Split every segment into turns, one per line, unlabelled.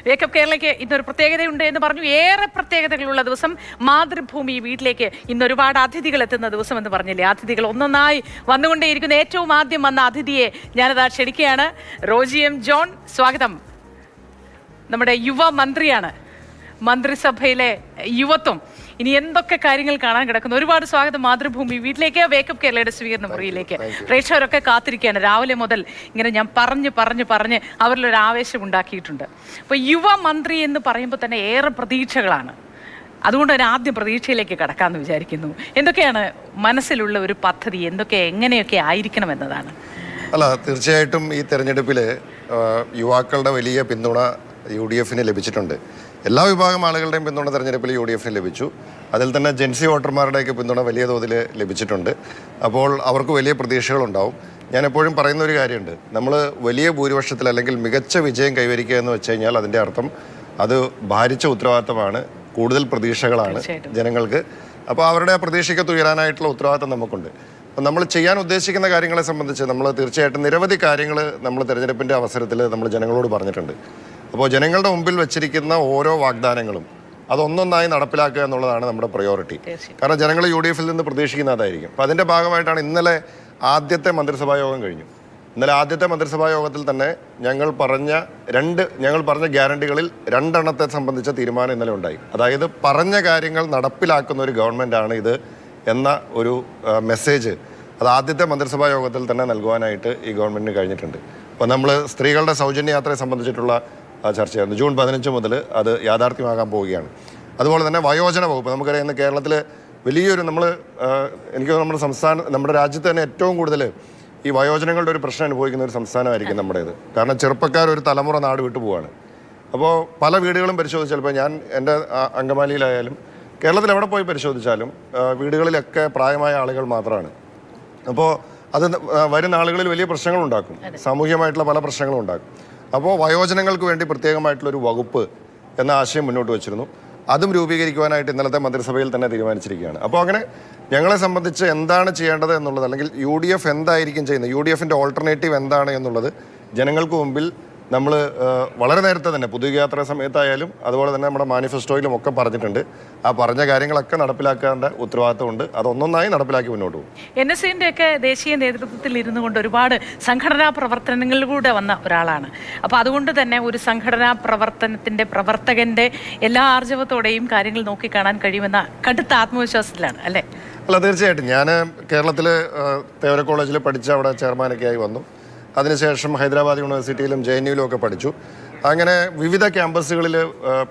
Wake up കേരളയ്ക്ക് ഇന്നൊരു പ്രത്യേകതയുണ്ട് എന്ന് പറഞ്ഞു. ഏറെ പ്രത്യേകതകളുള്ള ദിവസം. മാതൃഭൂമി വീട്ടിലേക്ക് ഇന്ന് ഒരുപാട് അതിഥികൾ എത്തുന്ന ദിവസം എന്ന് പറഞ്ഞില്ലേ? അതിഥികൾ ഒന്നൊന്നായി വന്നുകൊണ്ടേയിരിക്കുന്ന ഏറ്റവും ആദ്യം വന്ന അതിഥിയെ ഞാനതാ ക്ഷണിക്കുകയാണ്. റോജി എം ജോൺ, സ്വാഗതം. നമ്മുടെ യുവ മന്ത്രിയാണ്, മന്ത്രിസഭയിലെ യുവത്വം. ഇനി എന്തൊക്കെ കാര്യങ്ങൾ കാണാൻ കിടക്കുന്നു. ഒരുപാട് സ്വാഗതം മാതൃഭൂമി വീട്ടിലേക്ക്, വേക്കപ്പ് കേരളയുടെ സ്വീകരണ മുറിയിലേക്ക്. പ്രേക്ഷകരൊക്കെ കാത്തിരിക്കുകയാണ്. രാവിലെ മുതൽ ഇങ്ങനെ ഞാൻ പറഞ്ഞ് അവരിലൊരു ആവേശം ഉണ്ടാക്കിയിട്ടുണ്ട്. അപ്പോൾ യുവ മന്ത്രി എന്ന് പറയുമ്പോൾ തന്നെ ഏറെ പ്രതീക്ഷകളാണ്. അതുകൊണ്ട് തന്നെ ആദ്യം പ്രതീക്ഷയിലേക്ക് കടക്കാമെന്ന് വിചാരിക്കുന്നു. എന്തൊക്കെയാണ് മനസ്സിലുള്ള ഒരു പദ്ധതി, എങ്ങനെയൊക്കെ ആയിരിക്കണം എന്നതാണ്?
അല്ല, തീർച്ചയായിട്ടും ഈ തെരഞ്ഞെടുപ്പിൽ യുവാക്കളുടെ വലിയ പിന്തുണ UDF ലഭിച്ചിട്ടുണ്ട്. എല്ലാ വിഭാഗം ആളുകളുടെയും പിന്തുണ തെരഞ്ഞെടുപ്പിൽ UDF ലഭിച്ചു. അതിൽ തന്നെ ജെൻസി വോട്ടർമാരുടെയൊക്കെ പിന്തുണ വലിയ തോതിൽ ലഭിച്ചിട്ടുണ്ട്. അപ്പോൾ അവർക്ക് വലിയ പ്രതീക്ഷകളുണ്ടാവും. ഞാൻ എപ്പോഴും പറയുന്ന ഒരു കാര്യമുണ്ട്, നമ്മൾ വലിയ ഭൂരിപക്ഷത്തിൽ അല്ലെങ്കിൽ മികച്ച വിജയം കൈവരിക്കുക എന്ന് വെച്ച് കഴിഞ്ഞാൽ അതിൻ്റെ അർത്ഥം അത് ഭാരിച്ച ഉത്തരവാദിത്തമാണ്, കൂടുതൽ പ്രതീക്ഷകളാണ് ജനങ്ങൾക്ക്. അപ്പോൾ അവരുടെ ആ പ്രതീക്ഷയ്ക്ക് ഉയരാനായിട്ടുള്ള ഉത്തരവാദിത്തം നമുക്കുണ്ട്. അപ്പം നമ്മൾ ചെയ്യാൻ ഉദ്ദേശിക്കുന്ന കാര്യങ്ങളെ സംബന്ധിച്ച് നമ്മൾ തീർച്ചയായിട്ടും നിരവധി കാര്യങ്ങൾ നമ്മൾ തെരഞ്ഞെടുപ്പിൻ്റെ അവസരത്തിൽ നമ്മൾ ജനങ്ങളോട് പറഞ്ഞിട്ടുണ്ട്. അപ്പോൾ ജനങ്ങളുടെ മുമ്പിൽ വെച്ചിരിക്കുന്ന ഓരോ വാഗ്ദാനങ്ങളും അതൊന്നൊന്നായി നടപ്പിലാക്കുക എന്നുള്ളതാണ് നമ്മുടെ പ്രയോറിറ്റി. കാരണം ജനങ്ങൾ UDF നിന്ന് പ്രതീക്ഷിക്കുന്ന അതായിരിക്കും. അപ്പോൾ അതിൻ്റെ ഭാഗമായിട്ടാണ് ഇന്നലെ ആദ്യത്തെ മന്ത്രിസഭാ യോഗം കഴിഞ്ഞു. ഇന്നലെ ആദ്യത്തെ മന്ത്രിസഭാ യോഗത്തിൽ തന്നെ ഞങ്ങൾ പറഞ്ഞ ഗ്യാരണ്ടികളിൽ 2 എണ്ണത്തെ സംബന്ധിച്ച തീരുമാനം ഇന്നലെ ഉണ്ടായി. അതായത് പറഞ്ഞ കാര്യങ്ങൾ നടപ്പിലാക്കുന്ന ഒരു ഗവൺമെൻറ്റാണ് ഇത് എന്ന ഒരു മെസ്സേജ് അത് ആദ്യത്തെ മന്ത്രിസഭാ യോഗത്തിൽ തന്നെ നൽകുവാനായിട്ട് ഈ ഗവൺമെൻറ്റിന് കഴിഞ്ഞിട്ടുണ്ട്. അപ്പോൾ നമ്മൾ സ്ത്രീകളുടെ സൗജന്യ യാത്രയെ സംബന്ധിച്ചിട്ടുള്ള ചർച്ചയായിരുന്നു. ജൂൺ 15 മുതൽ അത് യാഥാർത്ഥ്യമാകാൻ പോവുകയാണ്. അതുപോലെ തന്നെ വയോജന വകുപ്പ്, നമുക്കറിയാം ഇന്ന് കേരളത്തിൽ വലിയൊരു എനിക്ക് നമ്മുടെ രാജ്യത്ത് തന്നെ ഏറ്റവും കൂടുതൽ ഈ വയോജനങ്ങളുടെ ഒരു പ്രശ്നം അനുഭവിക്കുന്ന ഒരു സംസ്ഥാനമായിരിക്കും നമ്മുടേത്. കാരണം ചെറുപ്പക്കാർ ഒരു തലമുറ നാട് വിട്ടു പോവുകയാണ്. അപ്പോൾ പല വീടുകളും പരിശോധിച്ചാൽ ഞാൻ എൻ്റെ അങ്കമാലിയിലായാലും കേരളത്തിൽ എവിടെ പോയി പരിശോധിച്ചാലും വീടുകളിലൊക്കെ പ്രായമായ ആളുകൾ മാത്രമാണ്. അപ്പോൾ അത് വരും നാളുകളിൽ വലിയ പ്രശ്നങ്ങളുണ്ടാക്കും, സാമൂഹികമായിട്ടുള്ള പല പ്രശ്നങ്ങളും ഉണ്ടാക്കും. അപ്പോൾ വയോജനങ്ങൾക്ക് വേണ്ടി പ്രത്യേകമായിട്ടുള്ളൊരു വകുപ്പ് എന്ന ആശയം മുന്നോട്ട് വെച്ചിരുന്നു. അതും രൂപീകരിക്കുവാനായിട്ട് ഇന്നലത്തെ മന്ത്രിസഭയിൽ തന്നെ തീരുമാനിച്ചിരിക്കുകയാണ്. അപ്പോൾ അങ്ങനെ ഞങ്ങളെ സംബന്ധിച്ച് എന്താണ് ചെയ്യേണ്ടത് എന്നുള്ളത്, അല്ലെങ്കിൽ UDF എന്തായിരിക്കും ചെയ്യുന്നത്, UDF ഓൾട്ടർനേറ്റീവ് എന്താണ് എന്നുള്ളത് ജനങ്ങൾക്ക് മുമ്പിൽ നമ്മൾ വളരെ നേരത്തെ തന്നെ പൊതുയാത്രാ സമയത്തായാലും അതുപോലെ തന്നെ നമ്മുടെ മാനിഫെസ്റ്റോയിലും ഒക്കെ പറഞ്ഞിട്ടുണ്ട്. ആ പറഞ്ഞ കാര്യങ്ങളൊക്കെ നടപ്പിലാക്കേണ്ട ഉത്തരവാദിത്തമുണ്ട്. അതൊന്നൊന്നായി നടപ്പിലാക്കി മുന്നോട്ട് പോകും.
NSCൻ്റെ ഒക്കെ ദേശീയ നേതൃത്വത്തിൽ ഇരുന്നു കൊണ്ട് ഒരുപാട് സംഘടനാ പ്രവർത്തനങ്ങളിലൂടെ വന്ന ഒരാളാണ്. അപ്പോൾ അതുകൊണ്ട് തന്നെ ഒരു സംഘടനാ പ്രവർത്തകൻ്റെ എല്ലാ ആർജവത്തോടെയും കാര്യങ്ങൾ നോക്കിക്കാണാൻ കഴിയുമെന്ന കടുത്ത ആത്മവിശ്വാസത്തിലാണ് അല്ലേ?
അല്ല, തീർച്ചയായിട്ടും. ഞാൻ കേരളത്തിൽ തേവര കോളേജിൽ പഠിച്ച അവിടെ ചെയർമാനൊക്കെ ആയി വന്നു. അതിനുശേഷം ഹൈദരാബാദ് യൂണിവേഴ്സിറ്റിയിലും JNUവിലും ഒക്കെ പഠിച്ചു. അങ്ങനെ വിവിധ ക്യാമ്പസുകളിൽ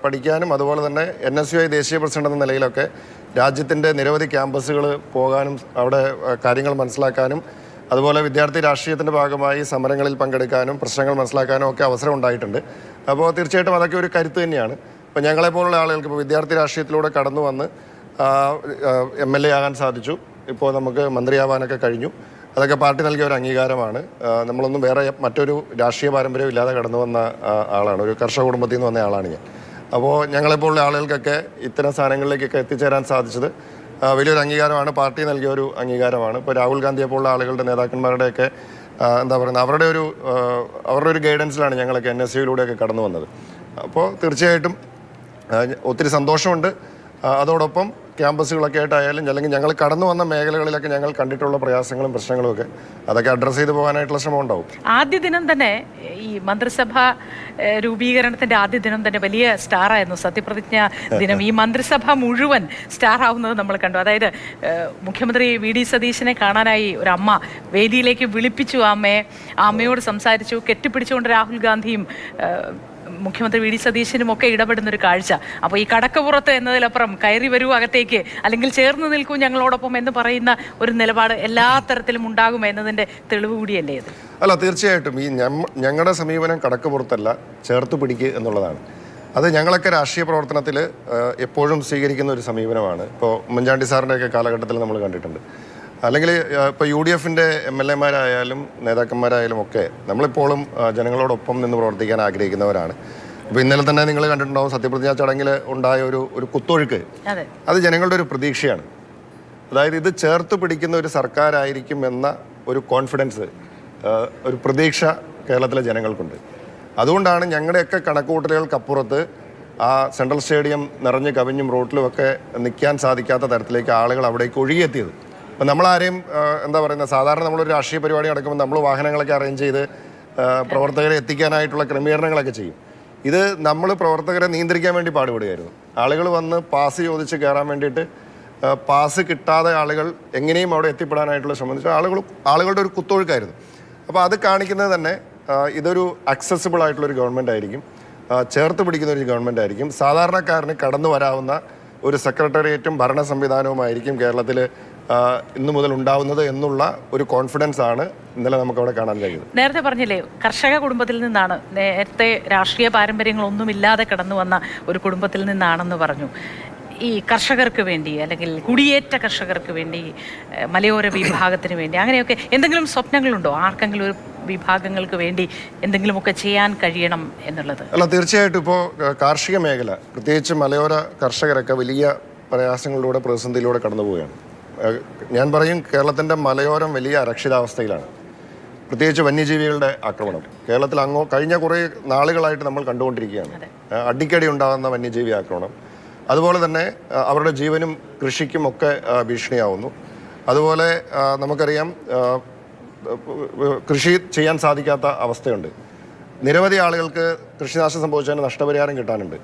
പഠിക്കാനും അതുപോലെ തന്നെ NSUI ദേശീയ പ്രസിഡന്റ് എന്ന നിലയിലൊക്കെ രാജ്യത്തിൻ്റെ നിരവധി ക്യാമ്പസുകൾ പോകാനും അവിടെ കാര്യങ്ങൾ മനസ്സിലാക്കാനും അതുപോലെ വിദ്യാർത്ഥി രാഷ്ട്രീയത്തിൻ്റെ ഭാഗമായി സമരങ്ങളിൽ പങ്കെടുക്കാനും പ്രശ്നങ്ങൾ മനസ്സിലാക്കാനും ഒക്കെ അവസരം ഉണ്ടായിട്ടുണ്ട്. അപ്പോൾ തീർച്ചയായിട്ടും അതൊക്കെ ഒരു കരുത്ത് തന്നെയാണ്. ഇപ്പോൾ ഞങ്ങളെപ്പോലുള്ള ആളുകൾക്ക് ഇപ്പോൾ വിദ്യാർത്ഥി രാഷ്ട്രീയത്തിലൂടെ കടന്നു വന്ന് MLA ആകാൻ സാധിച്ചു. ഇപ്പോൾ നമുക്ക് മന്ത്രിയാവാനൊക്കെ കഴിഞ്ഞു. അതൊക്കെ പാർട്ടി നൽകിയ ഒരു അംഗീകാരമാണ്. നമ്മളൊന്നും വേറെ മറ്റൊരു രാഷ്ട്രീയ പാരമ്പര്യം ഇല്ലാതെ കടന്നു വന്ന ആളാണ്. ഒരു കർഷക കുടുംബത്തിൽ നിന്ന് വന്ന ആളാണ് ഞാൻ. അപ്പോൾ ഞങ്ങളെപ്പോലുള്ള ആളുകൾക്കൊക്കെ ഇത്തരം സ്ഥാനങ്ങളിലേക്കൊക്കെ എത്തിച്ചേരാൻ സാധിച്ചത് വലിയൊരു അംഗീകാരമാണ്, പാർട്ടി നൽകിയ ഒരു അംഗീകാരമാണ്. ഇപ്പോൾ രാഹുൽ ഗാന്ധിയെ പോലുള്ള ആളുകളുടെ നേതാക്കന്മാരുടെയൊക്കെ അവരുടെ ഒരു ഗൈഡൻസിലാണ് ഞങ്ങളൊക്കെ NSUയിലൂടെയൊക്കെ കടന്നു വന്നത്. അപ്പോൾ തീർച്ചയായിട്ടും ഒത്തിരി സന്തോഷമുണ്ട്. അതോടൊപ്പം ക്യാമ്പസുകളൊക്കെ ആയിട്ടായാലും അല്ലെങ്കിൽ ഞങ്ങൾ കടന്നു വന്ന മേഖലകളിലൊക്കെ ഞങ്ങൾ കണ്ടിട്ടുള്ള പ്രയാസങ്ങളും പ്രശ്നങ്ങളും ഒക്കെ അതൊക്കെ അഡ്രസ്സ് ചെയ്ത് പോകാനായിട്ടുള്ള ശ്രമം ഉണ്ടാവും.
ആദ്യ ദിനം തന്നെ ഈ മന്ത്രിസഭ രൂപീകരണത്തിന്റെ ആദ്യ ദിനം തന്നെ വലിയ സ്റ്റാറായിരുന്നു. സത്യപ്രതിജ്ഞ ദിനം ഈ മന്ത്രിസഭ മുഴുവൻ സ്റ്റാർ ആവുന്നത് നമ്മൾ കണ്ടു. അതായത് മുഖ്യമന്ത്രി VD സതീശനെ കാണാനായി ഒരു അമ്മ വേദിയിലേക്ക് വിളിപ്പിച്ചു. ആ അമ്മയോട് സംസാരിച്ചു. കെട്ടിപ്പിടിച്ചുകൊണ്ട് രാഹുൽ ഗാന്ധിയും മുഖ്യമന്ത്രി VD സതീശനും ഒക്കെ ഇടപെടുന്ന ഒരു കാഴ്ച. അപ്പോൾ ഈ കടക്കപ്പുറത്ത് എന്നതിലപ്പുറം കയറി വരൂ അകത്തേക്ക്, അല്ലെങ്കിൽ ചേർന്ന് നിൽക്കൂ ഞങ്ങളോടൊപ്പം എന്ന് പറയുന്ന ഒരു നിലപാട് എല്ലാ തരത്തിലും ഉണ്ടാകും എന്നതിൻ്റെ തെളിവ് കൂടിയല്ലേ ഇത്?
അല്ല, തീർച്ചയായിട്ടും. ഈ ഞങ്ങളുടെ സമീപനം കടക്കപ്പുറത്തല്ല, ചേർത്ത് പിടിക്കുക എന്നുള്ളതാണ്. അത് ഞങ്ങളൊക്കെ രാഷ്ട്രീയ പ്രവർത്തനത്തിൽ എപ്പോഴും സ്വീകരിക്കുന്ന ഒരു സമീപനമാണ്. ഇപ്പോൾ ഉമ്മൻചാണ്ടി സാറിൻ്റെയൊക്കെ കാലഘട്ടത്തിൽ നമ്മൾ കണ്ടിട്ടുണ്ട്. അല്ലെങ്കിൽ ഇപ്പോൾ UDF MLAമാരായാലും നേതാക്കന്മാരായാലും ഒക്കെ നമ്മളിപ്പോഴും ജനങ്ങളോടൊപ്പം നിന്ന് പ്രവർത്തിക്കാൻ ആഗ്രഹിക്കുന്നവരാണ്. ഇപ്പോൾ ഇന്നലെ തന്നെ നിങ്ങൾ കണ്ടിട്ടുണ്ടാവും, സത്യപ്രതിജ്ഞാ ചടങ്ങിൽ ഉണ്ടായ ഒരു കുത്തൊഴുക്ക്, അത് ജനങ്ങളുടെ ഒരു പ്രതീക്ഷയാണ്. അതായത് ഇത് ചേർത്ത് പിടിക്കുന്ന ഒരു സർക്കാരായിരിക്കും എന്ന ഒരു കോൺഫിഡൻസ്, ഒരു പ്രതീക്ഷ കേരളത്തിലെ ജനങ്ങൾക്കുണ്ട്. അതുകൊണ്ടാണ് ഞങ്ങളുടെയൊക്കെ കണക്കുകൂട്ടലുകൾക്കപ്പുറത്ത് ആ സെൻട്രൽ സ്റ്റേഡിയം നിറഞ്ഞ് കവിഞ്ഞും റോട്ടിലുമൊക്കെ നിൽക്കാൻ സാധിക്കാത്ത തരത്തിലേക്ക് ആളുകൾ അവിടേക്ക് ഒഴുകിയെത്തിയത്. അപ്പം നമ്മളാരെയും എന്താ പറയുന്നത്, സാധാരണ നമ്മളൊരു രാഷ്ട്രീയ പരിപാടി നടക്കുമ്പോൾ നമ്മൾ വാഹനങ്ങളൊക്കെ അറേഞ്ച് ചെയ്ത് പ്രവർത്തകരെ എത്തിക്കാനായിട്ടുള്ള ക്രമീകരണങ്ങളൊക്കെ ചെയ്യും. ഇത് നമ്മൾ പ്രവർത്തകരെ നിയന്ത്രിക്കാൻ വേണ്ടി പാടുപെടുകയായിരുന്നു. ആളുകൾ വന്ന് പാസ് ചോദിച്ച് കയറാൻ വേണ്ടിയിട്ട് പാസ് കിട്ടാതെ ആളുകൾ എങ്ങനെയും അവിടെ എത്തിപ്പെടാനായിട്ടുള്ള സംബന്ധിച്ച് ആളുകളുടെ ഒരു കുത്തൊഴുക്കായിരുന്നു. അപ്പോൾ അത് കാണിക്കുന്നത് തന്നെ ഇതൊരു അക്സസിബിൾ ആയിട്ടുള്ളൊരു ഗവൺമെൻറ് ആയിരിക്കും, ചേർത്ത് പിടിക്കുന്ന ഒരു ഗവൺമെൻറ് ആയിരിക്കും, സാധാരണക്കാരന് കടന്നു വരാവുന്ന ഒരു സെക്രട്ടേറിയറ്റും ഭരണ സംവിധാനവുമായിരിക്കും കേരളത്തിൽ ഇന്നു മുതൽ ഉണ്ടാവുന്നത് എന്നുള്ള ഒരു കോൺഫിഡൻസ് ആണ് ഇന്നലെ നമുക്കവിടെ കാണാൻ കഴിയുന്നത്.
നേരത്തെ പറഞ്ഞില്ലേ, കർഷക കുടുംബത്തിൽ നിന്നാണ്, നേരത്തെ രാഷ്ട്രീയ പാരമ്പര്യങ്ങളൊന്നുമില്ലാതെ കടന്നു വന്ന ഒരു കുടുംബത്തിൽ നിന്നാണെന്ന് പറഞ്ഞു. ഈ കർഷകർക്ക് വേണ്ടി അല്ലെങ്കിൽ കുടിയേറ്റ കർഷകർക്ക് വേണ്ടി, മലയോര വിഭാഗത്തിന് വേണ്ടി അങ്ങനെയൊക്കെ എന്തെങ്കിലും സ്വപ്നങ്ങളുണ്ടോ? ആർക്കെങ്കിലും ഒരു വിഭാഗങ്ങൾക്ക് വേണ്ടി എന്തെങ്കിലുമൊക്കെ ചെയ്യാൻ കഴിയണം എന്നുള്ളത്?
അല്ല, തീർച്ചയായിട്ടും ഇപ്പോൾ കാർഷിക മേഖല, പ്രത്യേകിച്ച് മലയോര കർഷകരൊക്കെ വലിയ പ്രയാസങ്ങളിലൂടെ, പ്രതിസന്ധിയിലൂടെ കടന്നു പോവുകയാണ്. ഞാൻ പറയും, കേരളത്തിൻ്റെ മലയോരം വലിയ അരക്ഷിതാവസ്ഥയിലാണ്. പ്രത്യേകിച്ച് വന്യജീവികളുടെ ആക്രമണം കേരളത്തിൽ കഴിഞ്ഞ കുറേ നാളുകളായിട്ട് നമ്മൾ കണ്ടുകൊണ്ടിരിക്കുകയാണ്. അടിക്കടി ഉണ്ടാകുന്ന വന്യജീവി ആക്രമണം, അതുപോലെ തന്നെ അവരുടെ ജീവനും കൃഷിക്കും ഒക്കെ ഭീഷണിയാവുന്നു. അതുപോലെ നമുക്കറിയാം, കൃഷി ചെയ്യാൻ സാധിക്കാത്ത അവസ്ഥയുണ്ട്. നിരവധി ആളുകൾക്ക് കൃഷിനാശം സംഭവിച്ചതിന് നഷ്ടപരിഹാരം കിട്ടാനുണ്ട്.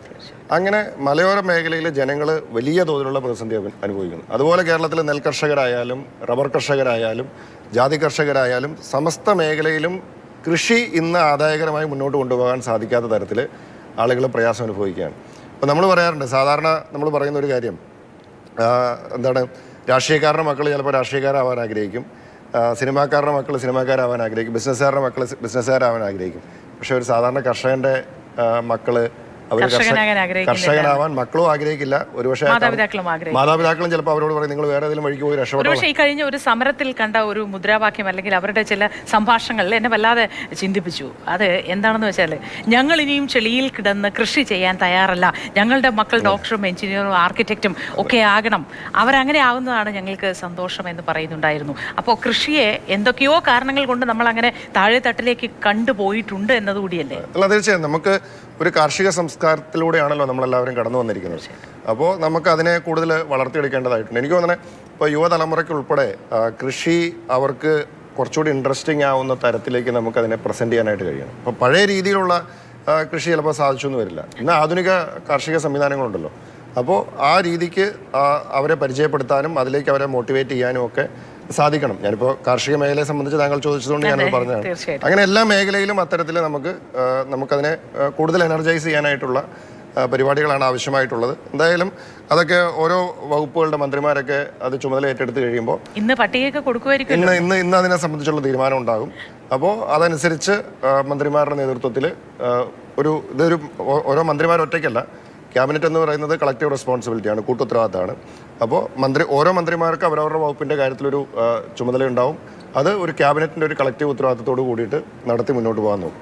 അങ്ങനെ മലയോര മേഖലയിലെ ജനങ്ങൾ വലിയ തോതിലുള്ള പ്രതിസന്ധി അനുഭവിക്കുന്നു. അതുപോലെ കേരളത്തിൽ നെൽകർഷകരായാലും റബ്ബർ കർഷകരായാലും ജാതി കർഷകരായാലും സമസ്ത മേഖലയിലും കൃഷി ഇന്ന് ആദായകരമായി മുന്നോട്ട് കൊണ്ടുപോകാൻ സാധിക്കാത്ത തരത്തിൽ ആളുകൾ പ്രയാസം അനുഭവിക്കുകയാണ്. അപ്പോൾ നമ്മൾ പറയാറുണ്ട്, സാധാരണ നമ്മൾ പറയുന്ന ഒരു കാര്യം എന്താണ്, രാഷ്ട്രീയക്കാരുടെ മക്കൾ ചിലപ്പോൾ രാഷ്ട്രീയക്കാരാവാൻ ആഗ്രഹിക്കും, സിനിമാക്കാരുടെ മക്കൾ സിനിമാക്കാരാവാൻ ആഗ്രഹിക്കും, ബിസിനസ്സുകാരുടെ മക്കൾ ബിസിനസ്സുകാരാവാൻ ആഗ്രഹിക്കും. പക്ഷെ ഒരു സാധാരണ കർഷകന്റെ മക്കള് അവർ കർഷകനാവാൻ മക്കളും ആഗ്രഹിക്കില്ല. ഒരുപക്ഷെ മാതാപിതാക്കളും ചിലപ്പോൾ അവരോട് പറയും, നിങ്ങൾ വേറെ ഏതെങ്കിലും വഴിക്ക് പോയി രക്ഷപ്പെട്ടു.
ഈ കഴിഞ്ഞ ഒരു സമരത്തിൽ കണ്ട ഒരു മുദ്രാവാക്യം അല്ലെങ്കിൽ അവരുടെ ചില സംഭാഷണങ്ങളിൽ എന്നെ വല്ലാതെ ചിന്തിപ്പിച്ചു. അത് എന്താണെന്ന് വെച്ചാൽ, ഞങ്ങൾ ഇനിയും ചെളിയിൽ കിടന്ന് കൃഷി ചെയ്യാൻ തയ്യാറല്ല, ഞങ്ങളുടെ മക്കൾ ഡോക്ടറും എഞ്ചിനീയറും ആർക്കിടെക്റ്റും ഒക്കെ ആകണം, അവരങ്ങനെ ആവുന്നതാണ് ഞങ്ങൾക്ക് സന്തോഷം എന്ന് പറയുന്നുണ്ടായിരുന്നു. അപ്പോൾ കൃഷിയെ എന്തൊക്കെയോ കാരണങ്ങൾ കൊണ്ട് നമ്മൾ അങ്ങനെ താഴെ തട്ടിലേക്ക് കണ്ടുപോയിട്ടുണ്ട് എന്നതുകൂടിയല്ലേ?
അല്ല, തീർച്ചയായും നമുക്ക് ഒരു കാർഷിക സംസ്കാരത്തിലൂടെയാണല്ലോ നമ്മളെല്ലാവരും കടന്നു വന്നിരിക്കുന്നത്. അപ്പോൾ നമുക്ക് അതിനെ കൂടുതൽ വളർത്തിയെടുക്കേണ്ടതായിട്ടുണ്ട്. എനിക്ക് തോന്നുന്നത് ഇപ്പോൾ യുവതലമുറയ്ക്ക് ഉൾപ്പെടെ കൃഷി അവർക്ക് കുറച്ചുകൂടി ഇൻട്രസ്റ്റിംഗ് ആവുന്ന തരത്തിലേക്ക് നമുക്കതിനെ പ്രസൻറ്റ് ചെയ്യാനായിട്ട് കഴിയണം. അപ്പോൾ പഴയ രീതിയിലുള്ള കൃഷി ചിലപ്പോൾ സാധിച്ചൊന്നും വരില്ല. ഇന്ന് ആധുനിക കാർഷിക സംവിധാനങ്ങളുണ്ടല്ലോ. അപ്പോൾ ആ രീതിക്ക് അവരെ പരിചയപ്പെടുത്താനും അതിലേക്ക് അവരെ മോട്ടിവേറ്റ് ചെയ്യാനും ഒക്കെ സാധിക്കണം. ഞാനിപ്പോൾ കാർഷിക മേഖലയെ സംബന്ധിച്ച് താങ്കൾ ചോദിച്ചതുകൊണ്ട് ഞാനത് പറഞ്ഞതാണ്. അങ്ങനെ എല്ലാ മേഖലയിലും അത്തരത്തിൽ നമുക്കതിനെ കൂടുതൽ എനർജൈസ് ചെയ്യാനായിട്ടുള്ള പരിപാടികളാണ് ആവശ്യമായിട്ടുള്ളത്. എന്തായാലും അതൊക്കെ ഓരോ വകുപ്പുകളുടെ മന്ത്രിമാരൊക്കെ അത് ചുമതല ഏറ്റെടുത്ത് കഴിയുമ്പോൾ
ഇന്ന് പട്ടികയൊക്കെ കൊടുക്കുമായിരിക്കും.
ഇന്ന് അതിനെ സംബന്ധിച്ചുള്ള തീരുമാനം ഉണ്ടാകും. അപ്പോൾ അതനുസരിച്ച് മന്ത്രിമാരുടെ നേതൃത്വത്തിൽ ഇതൊരു ഓരോ മന്ത്രിമാർ ഒറ്റയ്ക്കല്ല, ക്യാബിനറ്റ് എന്ന് പറയുന്നത് കളക്റ്റീവ് റെസ്പോൺസിബിലിറ്റിയാണ്, കൂട്ടുത്തരവാദിത്തമാണ്. അപ്പോൾ ഓരോ മന്ത്രിമാർക്ക് അവരവരുടെ വകുപ്പിൻ്റെ കാര്യത്തിലൊരു ചുമതല ഉണ്ടാവും. അത് ഒരു ക്യാബിനറ്റിൻ്റെ ഒരു കളക്റ്റീവ് ഉത്തരവാദിത്തത്തോട് കൂടിയിട്ട് നടത്തി മുന്നോട്ട് പോകാൻ നോക്കും.